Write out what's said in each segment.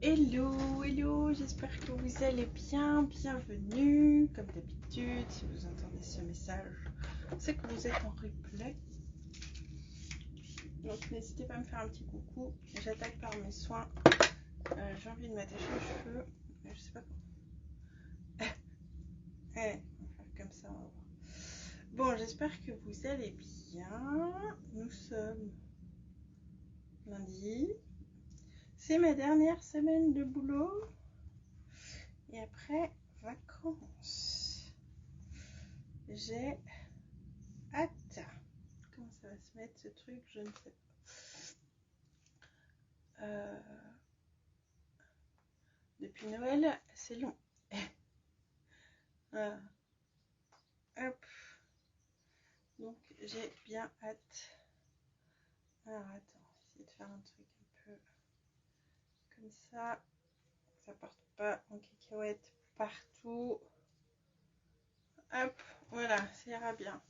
Hello, hello, j'espère que vous allez bien, bienvenue, comme d'habitude, si vous entendez ce message, c'est que vous êtes en replay, donc n'hésitez pas à me faire un petit coucou, j'attaque par mes soins, j'ai envie de m'attacher les cheveux, je sais pas comment, allez, on va faire comme ça, on va voir. Bon, j'espère que vous allez bien, nous sommes lundi, c'est ma dernière semaine de boulot, et après, vacances. J'ai hâte. Comment ça va se mettre ce truc, je ne sais pas. Depuis Noël, c'est long. Hop. Donc j'ai bien hâte. Alors attends, on va essayer de faire un truc un peu comme ça. Ça parte pas en cacahuète partout. Hop, voilà, ça ira bien.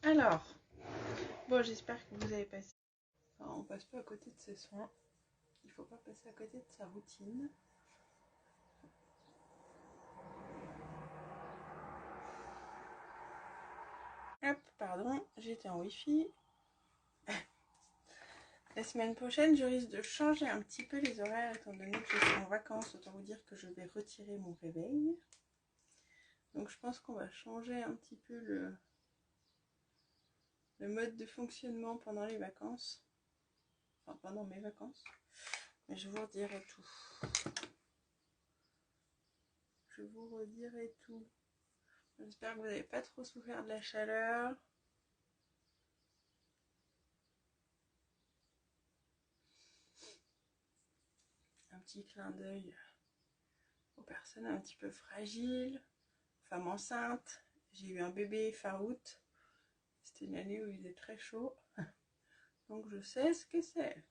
Alors, bon, j'espère que vous avez passé. Enfin, on passe pas à côté de ses soins. Il faut pas passer à côté de sa routine. Hop, pardon, j'étais en wifi. La semaine prochaine, je risque de changer un petit peu les horaires étant donné que je suis en vacances. Autant vous dire que je vais retirer mon réveil. Donc je pense qu'on va changer un petit peu le mode de fonctionnement pendant les vacances. Enfin, pendant mes vacances. Mais je vous redirai tout. Je vous redirai tout. J'espère que vous n'avez pas trop souffert de la chaleur. Un petit clin d'œil aux personnes un petit peu fragiles, aux femmes enceintes. J'ai eu un bébé fin août. C'était une année où il faisait très chaud. Donc je sais ce que c'est.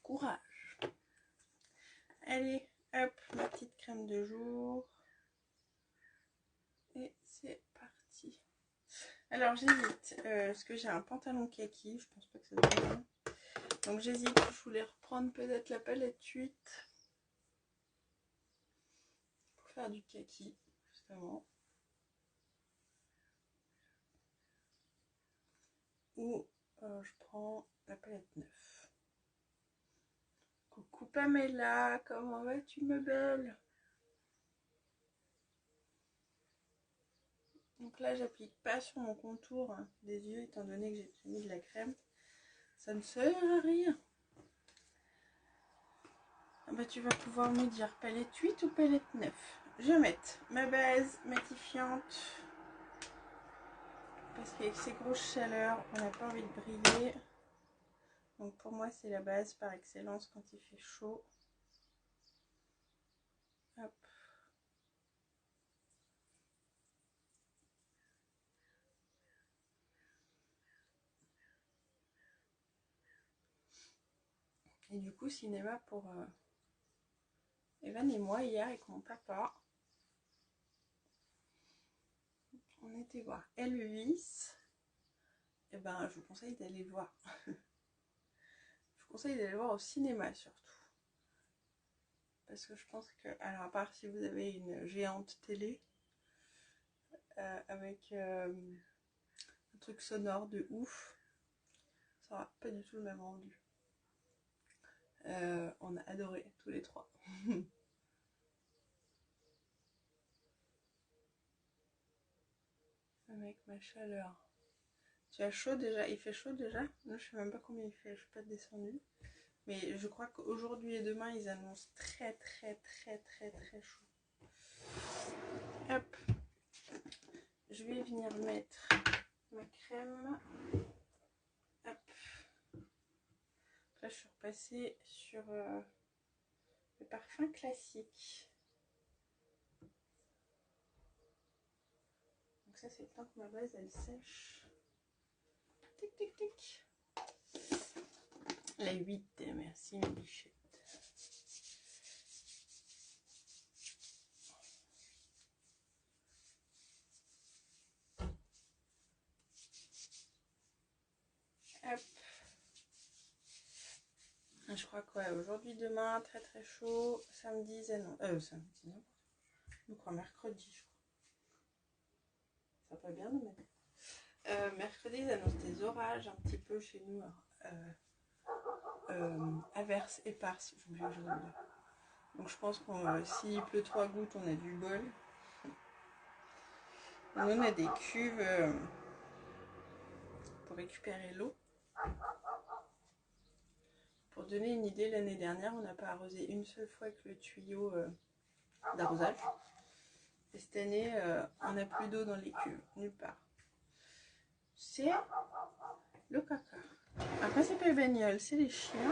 Courage. Allez, hop, ma petite crème de jour. Et c'est parti. Alors j'hésite, parce que j'ai un pantalon kaki, je pense pas que ça se voit. Donc j'hésite, je voulais reprendre peut-être la palette 8 pour faire du kaki, justement. Ou je prends la palette 9. Coucou Pamela, comment vas-tu ma belle? Donc là j'applique pas sur mon contour des yeux étant donné que j'ai mis de la crème. Ça ne sert à rien. Ah bah, tu vas pouvoir me dire palette 8 ou palette 9. Je vais mettre ma base matifiante. Parce qu'avec ces grosses chaleurs, on n'a pas envie de briller. Donc pour moi c'est la base par excellence quand il fait chaud. Hop. Et du coup, cinéma pour Evan et moi hier avec mon papa. On était voir Elvis. Et ben, je vous conseille d'aller le voir. Je vous conseille d'aller le voir au cinéma surtout. Parce que je pense que, alors à part si vous avez une géante télé avec un truc sonore de ouf, ça n'aura pas du tout le même rendu. On a adoré tous les trois. Avec ma chaleur. Tu as chaud déjà? Il fait chaud déjà? Moi, je sais même pas combien il fait, je suis pas descendue. Mais je crois qu'aujourd'hui et demain, ils annoncent très chaud. Hop. Je vais venir mettre ma crème. Hop. Là, je suis repassée sur le parfum classique. Donc ça, c'est le temps que ma base, elle sèche. Tic, tic, tic. La 8, merci mes bichettes. Hop. Je crois que ouais, aujourd'hui, demain, très très chaud. Samedi, Zénon. Samedi, n'importe quoi. Je crois mercredi, je crois. Ça va pas bien, mais mercredi, ils annoncent des orages un petit peu chez nous. Averses éparses, j'ai oublié que je voulais dire. Donc je pense que s'il pleut 3 gouttes, on a du bol. Nous, on a des cuves pour récupérer l'eau. Pour donner une idée, l'année dernière, on n'a pas arrosé une seule fois avec le tuyau d'arrosage. Et cette année, on n'a plus d'eau dans les cuves, nulle part. C'est le caca. Après, c'est pas les bagnoles, c'est les chiens.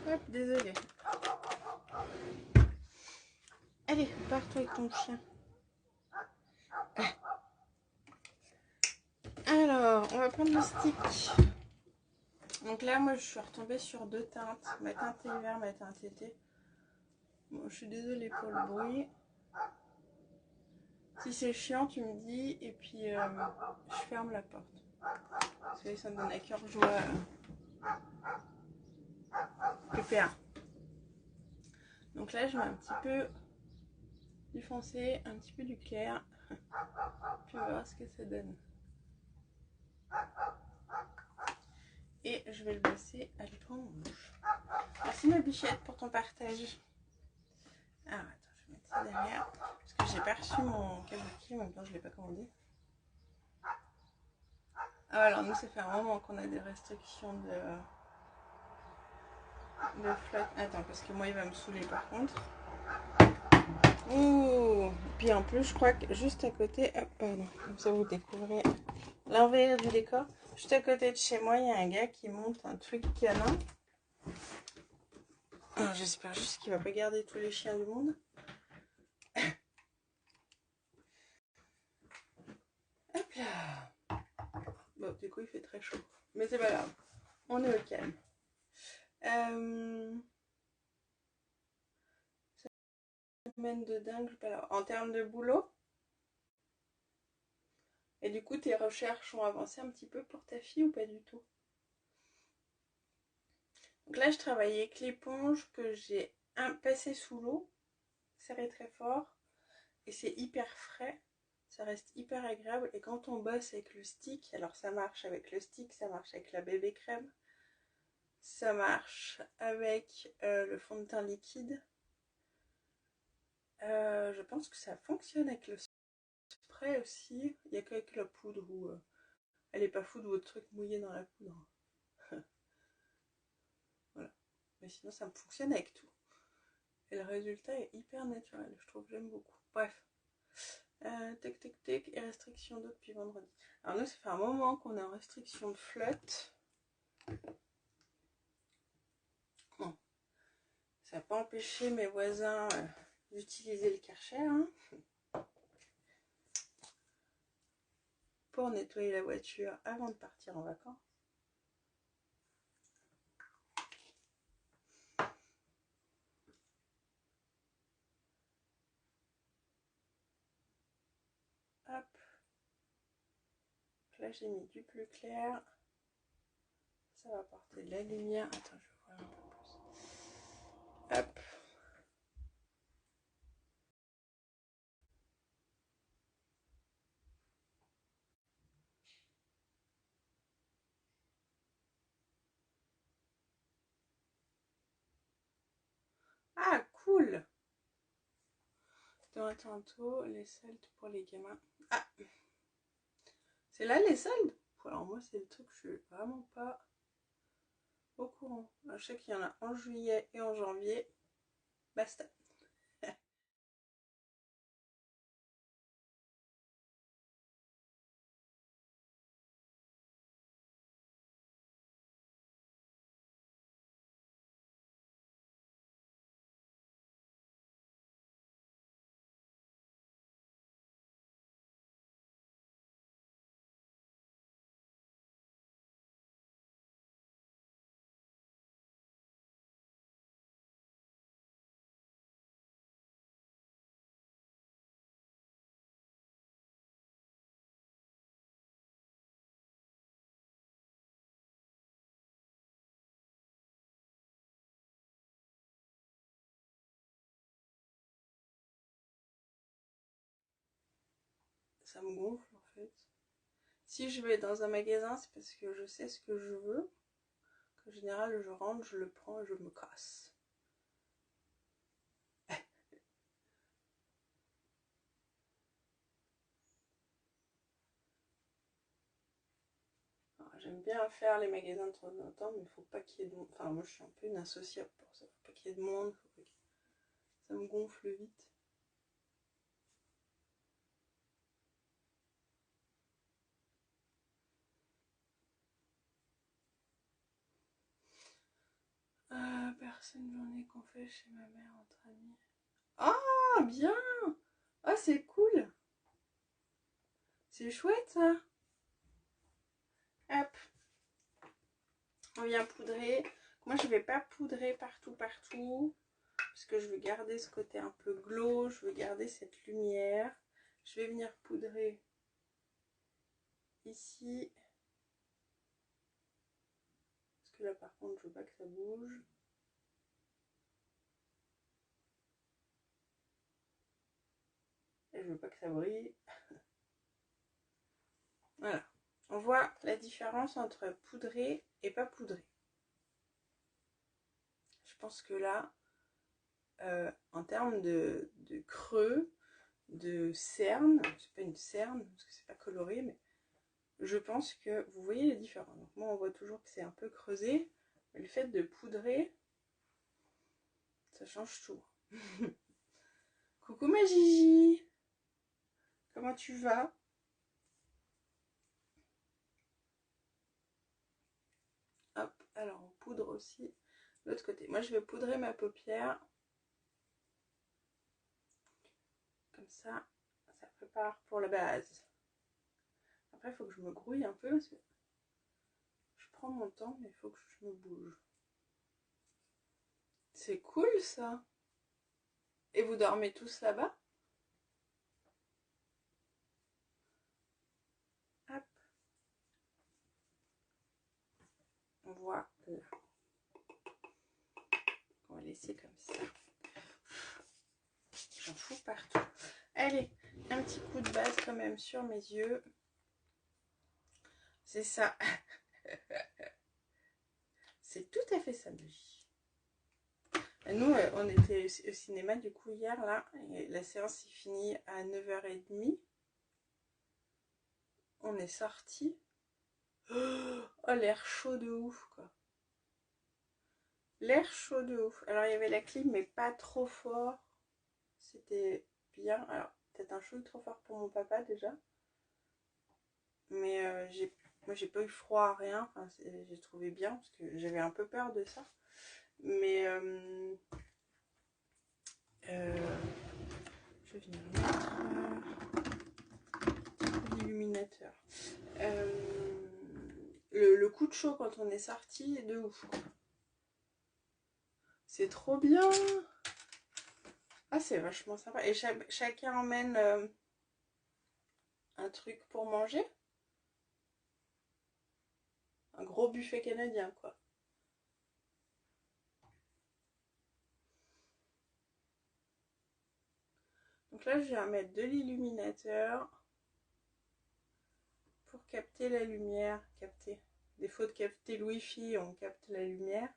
Hop, désolé. Allez, pars-toi avec ton chien. Alors, on va prendre le stick. Donc là, moi, je suis retombée sur 2 teintes. Ma teinte hiver, ma teinte été. Bon, je suis désolée pour le bruit. Si c'est chiant, tu me dis. Et puis, je ferme la porte. Parce que ça me donne à cœur joie. Super. Donc là, je mets un petit peu du foncé, un petit peu du clair. Puis on va voir ce que ça donne. Et je vais le passer à l'écran rouge. Merci ma bichette pour ton partage. Alors attends, je vais mettre ça derrière. Parce que j'ai pas reçu mon kabuki, en même temps je l'ai pas commandé. Ah, alors nous ça fait un moment qu'on a des restrictions de flotte. Attends, parce que moi il va me saouler par contre. Ouh. Puis en plus je crois que juste à côté, hop, pardon, comme ça vous découvrez l'envers du décor. Juste à côté de chez moi, il y a un gars qui monte un truc canin. J'espère juste qu'il va pas garder tous les chiens du monde. Hop là. Bon, du coup, il fait très chaud. Mais c'est pas grave. On est au calme. Semaine de dingue. En termes de boulot. Et du coup, tes recherches ont avancé un petit peu pour ta fille ou pas du tout? Donc là, je travaillais avec l'éponge que j'ai passé sous l'eau. Serré très fort. Et c'est hyper frais. Ça reste hyper agréable. Et quand on bosse avec le stick, alors ça marche avec le stick, ça marche avec la bébé crème. Ça marche avec le fond de teint liquide. Je pense que ça fonctionne avec le spray aussi. Il n'y a qu'avec la poudre où elle n'est pas fou de votre truc mouillé dans la poudre. Voilà. Mais sinon, ça me fonctionne avec tout. Et le résultat est hyper naturel. Je trouve que j'aime beaucoup. Bref. Tac, tac, tac. Et restriction d'eau depuis vendredi. Alors, nous, ça fait un moment qu'on est en restriction de flotte. Bon. Ça n'a pas empêché mes voisins d'utiliser le Karcher. Hein. Pour nettoyer la voiture avant de partir en vacances. Hop. Là j'ai mis du plus clair. Ça va apporter de la lumière. Attends, je vais voir un peu plus. Hop. Ah, cool. Dans tantôt, les soldes pour les gamins. Ah, c'est là les soldes? Alors moi, c'est le truc, je suis vraiment pas au courant. Je sais qu'il y en a en juillet et en janvier. Basta. ça me gonfle en fait. Si je vais dans un magasin, c'est parce que je sais ce que je veux. En général, je rentre, je le prends et je me casse. J'aime bien faire les magasins de temps en temps, mais il faut pas qu'il y ait de monde. Enfin, moi je suis un peu une insociable pour ça. Faut pas qu'il y ait de monde, ça me gonfle vite. Personne journée qu'on fait chez ma mère entre amis. Ah, bien! Ah, c'est cool! C'est chouette ça! Hop, on vient poudrer. Moi, je vais pas poudrer partout, parce que je veux garder ce côté un peu glow, je veux garder cette lumière. Je vais venir poudrer ici. Parce que là, par contre, je veux pas que ça bouge. Et je veux pas que ça brille. Voilà. On voit la différence entre poudrer et pas poudrer. Je pense que là, en termes de creux, de cerne, c'est pas une cerne parce que c'est pas coloré, mais je pense que vous voyez les différences. Donc moi on voit toujours que c'est un peu creusé, mais le fait de poudrer, ça change tout. Coucou ma Gigi, comment tu vas? Hop, alors on poudre aussi l'autre côté. Moi je vais poudrer ma paupière. Comme ça prépare pour la base. Après, il faut que je me grouille un peu parce que je prends mon temps, mais il faut que je me bouge. C'est cool ça. Et vous dormez tous là-bas? Hop. Voilà. On va laisser comme ça. J'en fous partout. Allez, un petit coup de base quand même sur mes yeux. C'est ça. C'est tout à fait ça, Magie. Nous, on était au cinéma du coup hier, là. Et la séance est finie à 9h30. On est sortis. Oh, l'air chaud de ouf, quoi. L'air chaud de ouf. Alors, il y avait la clim, mais pas trop fort. C'était bien. Alors, peut-être un chouï trop fort pour mon papa, déjà. Mais moi, j'ai pas eu froid, rien. Enfin, j'ai trouvé bien, parce que j'avais un peu peur de ça. Mais je vais venir mettre l'illuminateur. Le coup de chaud quand on est sorti, de ouf. C'est trop bien. Ah, c'est vachement sympa. Et chacun emmène un truc pour manger. Un gros buffet canadien, quoi. Donc là, je viens mettre de l'illuminateur pour capter la lumière. Capter. Défaut de capter le wifi, on capte la lumière.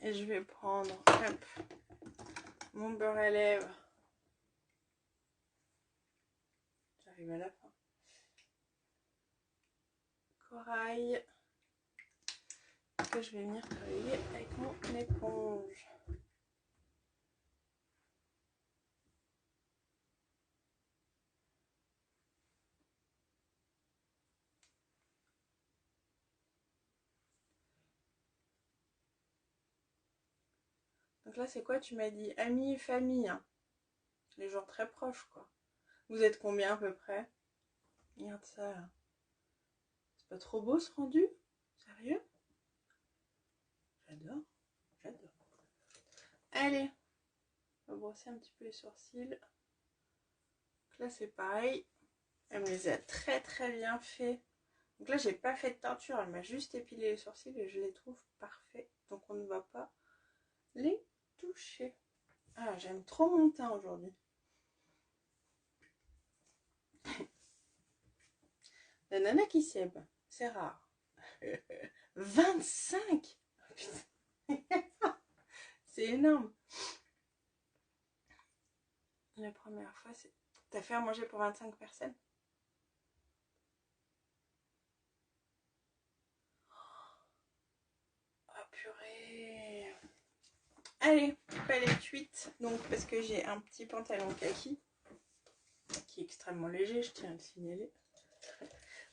Et je vais prendre hop, mon beurre à lèvres. J'arrive à la fin. Corail. Que je vais venir travailler avec mon éponge. Donc là, c'est quoi? Tu m'as dit amis et famille. Hein. Les gens très proches, quoi. Vous êtes combien à peu près? Regarde ça, là. C'est pas trop beau, ce rendu? Sérieux? J'adore. J'adore. Allez. On va brosser un petit peu les sourcils. Donc là, c'est pareil. Elle me les a très très bien fait. Donc là, j'ai pas fait de teinture. Elle m'a juste épilé les sourcils et je les trouve parfaits. Donc on ne va pas les toucher. Ah, j'aime trop mon teint aujourd'hui. La nana qui sèbe, c'est rare. 25. C'est énorme. La première fois, c'est... T'as fait à manger pour 25 personnes? Oh purée. Allez, palette 8. Donc, parce que j'ai un petit pantalon kaki qui est extrêmement léger, je tiens à le signaler.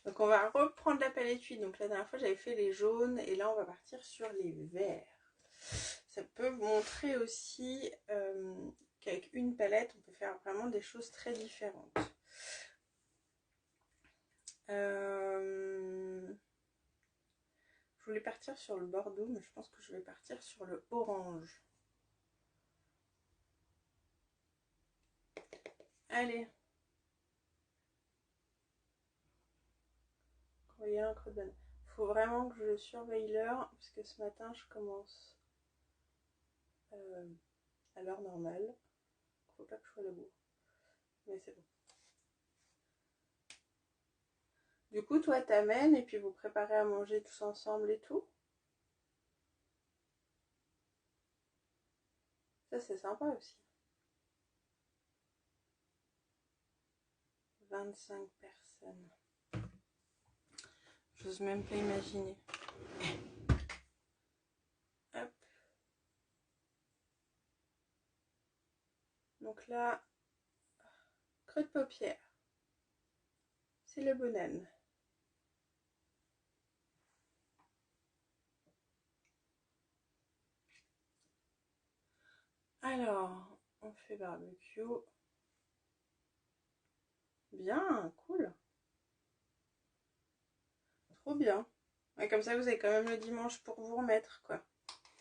Donc, on va reprendre la palette 8. Donc, la dernière fois, j'avais fait les jaunes et là, on va partir sur les verts. Ça peut vous montrer aussi qu'avec une palette, on peut faire vraiment des choses très différentes. Je voulais partir sur le bordeaux, mais je pense que je vais partir sur le orange. Allez. Voyez un creux de banane. Faut vraiment que je surveille l'heure, parce que ce matin, je commence à l'heure normale. Faut pas que je sois debout. Mais c'est bon. Du coup, toi, t'amènes et puis vous préparez à manger tous ensemble et tout. Ça, c'est sympa aussi. 25 personnes. J'ose même pas imaginer. Hop. Donc là, creux de paupière. C'est le banane. Alors, on fait barbecue. Bien, cool. Trop bien. Ouais, comme ça, vous avez quand même le dimanche pour vous remettre, quoi.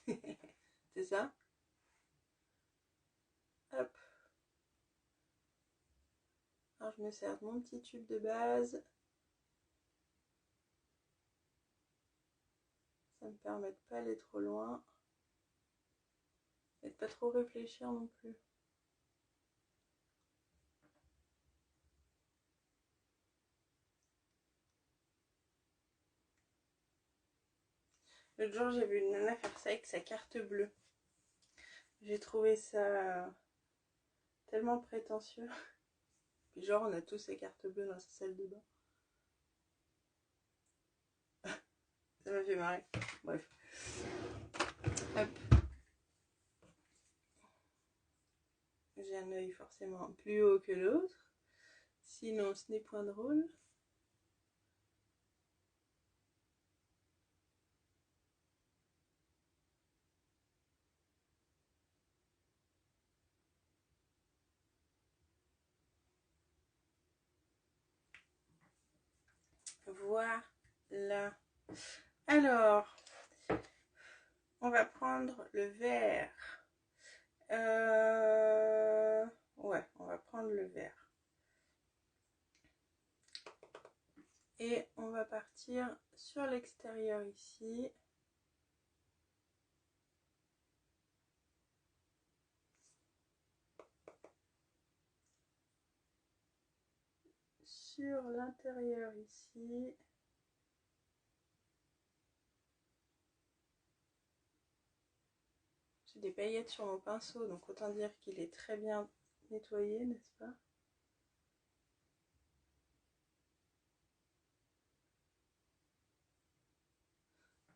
C'est ça? Hop. Alors, je me sers de mon petit tube de base. Ça me permet de pas aller trop loin. Et de pas trop réfléchir non plus. L'autre jour, j'ai vu une nana faire ça avec sa carte bleue. J'ai trouvé ça tellement prétentieux. Puis genre, on a tous ces cartes bleues dans sa salle de bain. Ça m'a fait marrer. Bref. Hop. J'ai un œil forcément plus haut que l'autre. Sinon, ce n'est point drôle. Voilà. Alors, on va prendre le vert. Ouais, on va prendre le vert. Et on va partir sur l'extérieur ici. Sur l'intérieur ici. J'ai des paillettes sur mon pinceau, donc autant dire qu'il est très bien nettoyé, n'est-ce pas?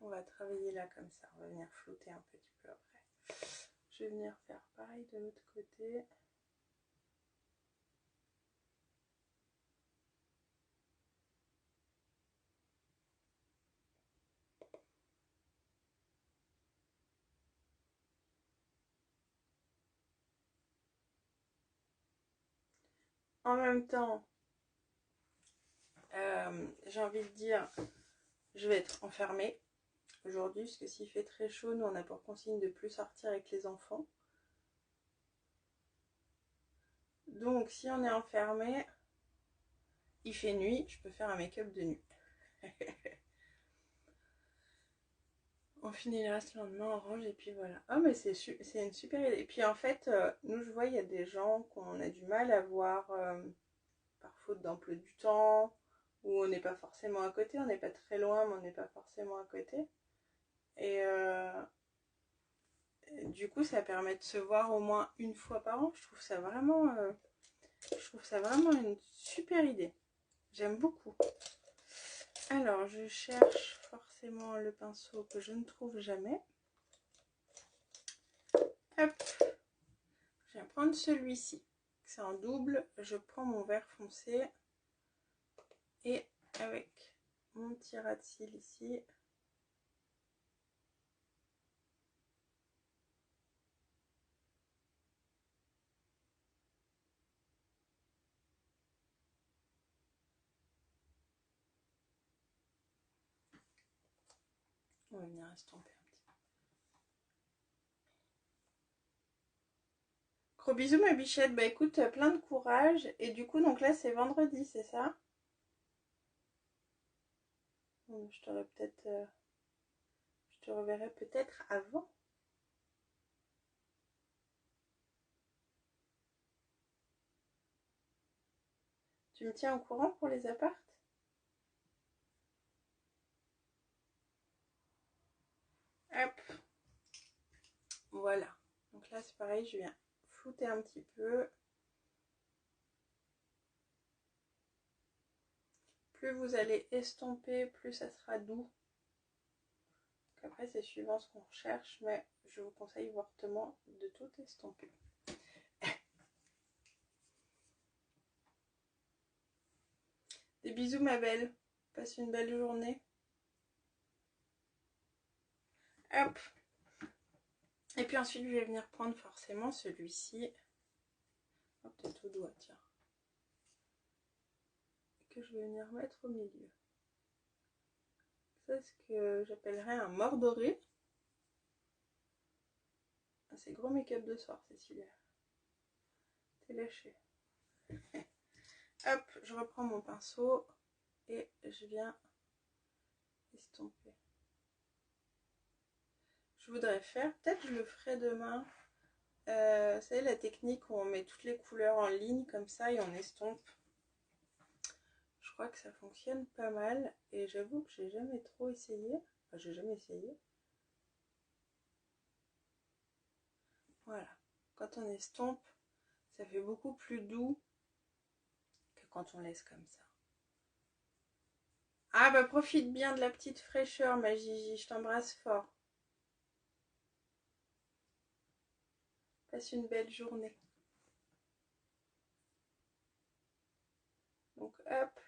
On va travailler là comme ça, on va venir flouter un petit peu après. Je vais venir faire pareil de l'autre côté. En même temps, j'ai envie de dire, je vais être enfermée aujourd'hui, parce que s'il fait très chaud, nous on a pour consigne de plus sortir avec les enfants. Donc si on est enfermé, il fait nuit, je peux faire un make-up de nuit. On finit le reste le lendemain, orange, et puis voilà. Oh, mais c'est une super idée. Et puis en fait, nous, je vois, il y a des gens qu'on a du mal à voir par faute d'emploi du temps, où on n'est pas forcément à côté, on n'est pas très loin, mais on n'est pas forcément à côté. Et du coup, ça permet de se voir au moins une fois par an. Je trouve ça vraiment une super idée. J'aime beaucoup. Alors, je cherche forcément le pinceau que je ne trouve jamais. Hop, je vais prendre celui-ci. C'est en double. Je prends mon vert foncé et avec mon petit ras de cils ici. On va venir estomper un petit peu. Gros bisous ma bichette. Bah écoute, plein de courage. Et du coup, donc là c'est vendredi, c'est ça? Je t'aurais peut-être... je te reverrai peut-être avant. Tu me tiens au courant pour les apparts? Hop. Voilà. Donc là c'est pareil, je viens flouter un petit peu. Plus vous allez estomper, plus ça sera doux. Après c'est suivant ce qu'on recherche, mais je vous conseille fortement de tout estomper. Des bisous ma belle. Passe une belle journée. Hop. Et puis ensuite je vais venir prendre forcément celui-ci. Oh, peut-être au doigt, tiens. Que je vais venir mettre au milieu. C'est ce que j'appellerais un mordoré. Ah, c'est gros make-up de soir, Cécilia. T'es lâché. Hop, je reprends mon pinceau et je viens estomper. Je voudrais faire, peut-être je le ferai demain. Vous savez la technique où on met toutes les couleurs en ligne comme ça et on estompe. Je crois que ça fonctionne pas mal et j'avoue que j'ai jamais trop essayé. Enfin, j'ai jamais essayé. Voilà, quand on estompe, ça fait beaucoup plus doux que quand on laisse comme ça. Ah bah profite bien de la petite fraîcheur ma Gigi, je t'embrasse fort. Passe une belle journée. Donc hop,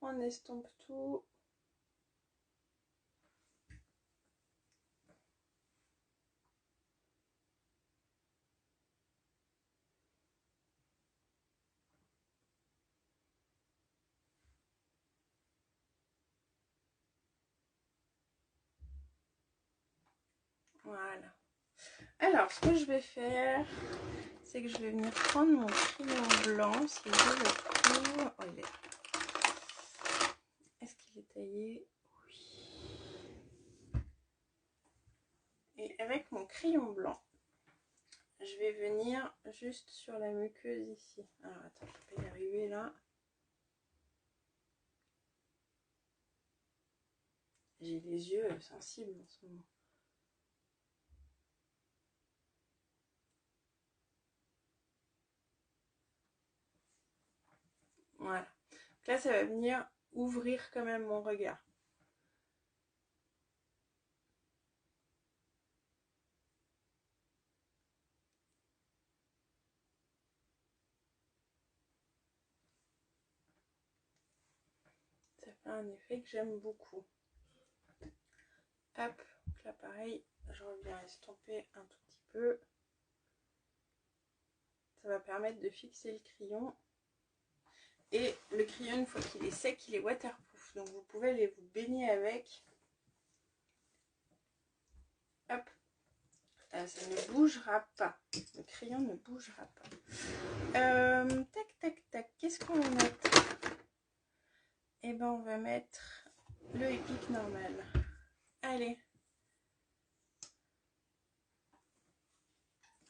on estompe tout. Voilà. Alors, ce que je vais faire, c'est que je vais venir prendre mon crayon blanc, si je le trouve. Oh, il est... Est-ce qu'il est taillé? Oui. Et avec mon crayon blanc, je vais venir juste sur la muqueuse ici. Alors, attends, je peux y arriver là. J'ai les yeux sensibles en ce moment. Voilà. Donc là, ça va venir ouvrir quand même mon regard. Ça fait un effet que j'aime beaucoup. Hop, donc là pareil, je reviens estomper un tout petit peu. Ça va permettre de fixer le crayon. Et le crayon, une fois qu'il est sec, il est waterproof. Donc vous pouvez aller vous baigner avec. Hop. Ça ne bougera pas. Le crayon ne bougera pas. Tac, tac, tac. Qu'est-ce qu'on va mettre? Eh ben, on va mettre le Epic normal. Allez.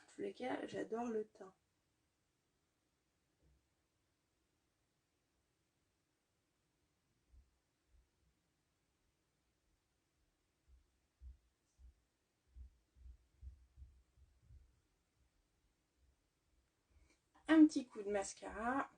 En tous les cas, j'adore le teint. Un petit coup de mascara.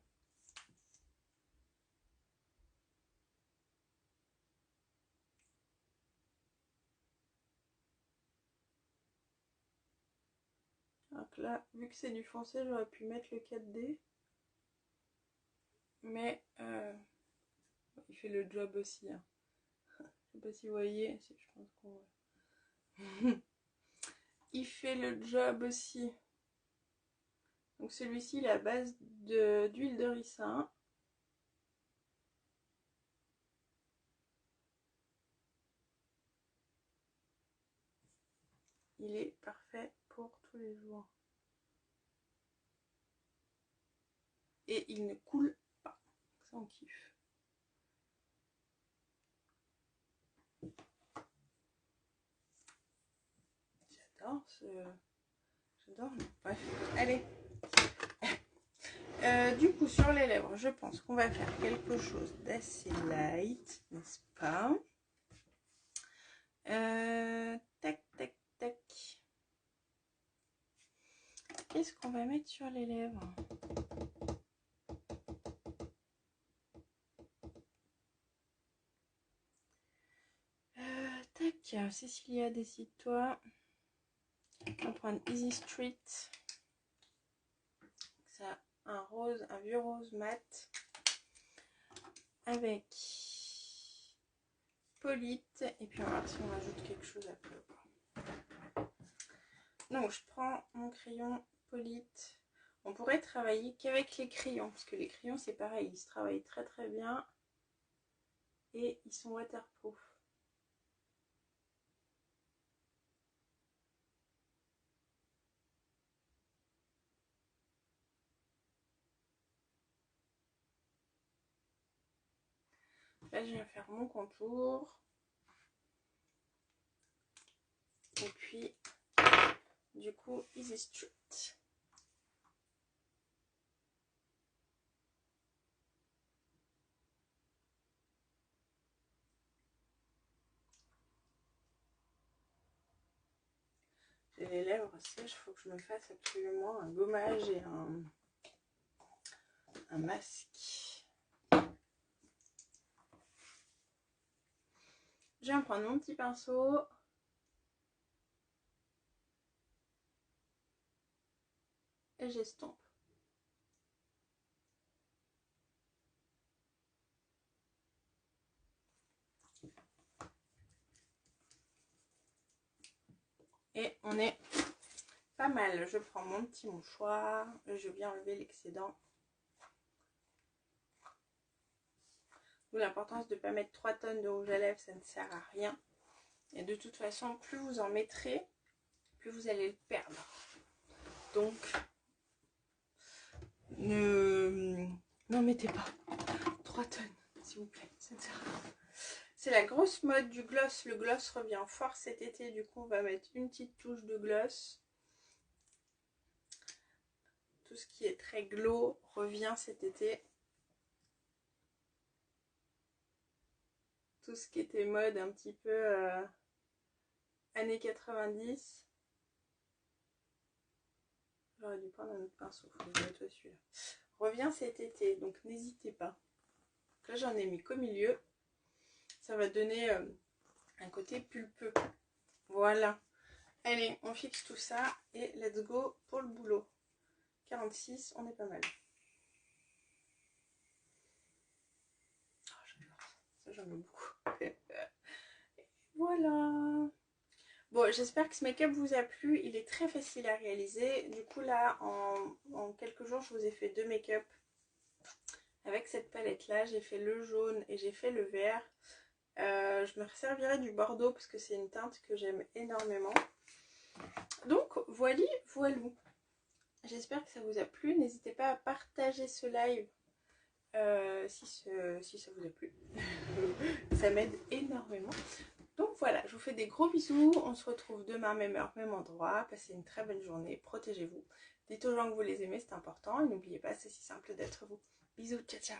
Donc là, vu que c'est du foncé, j'aurais pu mettre le 4D. Mais il fait le job aussi. Hein. Je sais pas si vous voyez. Si, je pense qu'on voit. Il fait le job aussi. Donc celui-ci, il est à base d'huile de ricin. Il est parfait pour tous les jours. Et il ne coule pas. Ça, on kiffe. J'adore. Bref, allez. Du coup, sur les lèvres, je pense qu'on va faire quelque chose d'assez light, n'est-ce pas? Tac, tac, tac. Qu'est-ce qu'on va mettre sur les lèvres? Tac, Cécilia, décide-toi. On va prendre Easy Street. Ça, un rose, un vieux rose mat. Avec Polite. Et puis on va voir si on rajoute quelque chose après. Donc je prends mon crayon Polite. On pourrait travailler qu'avec les crayons. Parce que les crayons c'est pareil. Ils se travaillent très très bien. Et ils sont waterproof. Là, je viens faire mon contour. Et puis, du coup, Easy Street. J'ai les lèvres sèches, il faut que je me fasse absolument un gommage et un masque. Je viens prendre mon petit pinceau. Et j'estompe. Et on est pas mal. Je prends mon petit mouchoir. Je viens enlever l'excédent. L'importance de ne pas mettre 3 tonnes de rouge à lèvres, ça ne sert à rien. Et de toute façon, plus vous en mettrez, plus vous allez le perdre. Donc, n'en mettez pas 3 tonnes, s'il vous plaît. Ça ne sert à rien. C'est la grosse mode du gloss. Le gloss revient fort cet été. Du coup, on va mettre une petite touche de gloss. Tout ce qui est très glow revient cet été. Tout ce qui était mode un petit peu années 90. J'aurais dû prendre un autre pinceau. Faut que je nettoie celui-là. Revient cet été. Donc, n'hésitez pas. Là, j'en ai mis qu'au milieu. Ça va donner un côté pulpeux. Voilà. Allez, on fixe tout ça et let's go pour le boulot. 46, on est pas mal. Oh, j'adore ça. Ça, j'en ai beaucoup. Voilà. Bon, j'espère que ce make-up vous a plu. Il est très facile à réaliser. Du coup, là, en quelques jours, je vous ai fait 2 make-up avec cette palette-là. J'ai fait le jaune et j'ai fait le vert. Je me servirai du bordeaux parce que c'est une teinte que j'aime énormément. Donc voilà, voilou. J'espère que ça vous a plu. N'hésitez pas à partager ce live si ça vous a plu. Ça m'aide énormément. Donc voilà, je vous fais fais des gros bisous. On se retrouve demain, même heure, même endroit. Passez une très bonne journée. Protégez-vous. Dites aux gens que vous les aimez, c'est important. Et n'oubliez pas, c'est si simple d'être vous. Bisous, ciao ciao.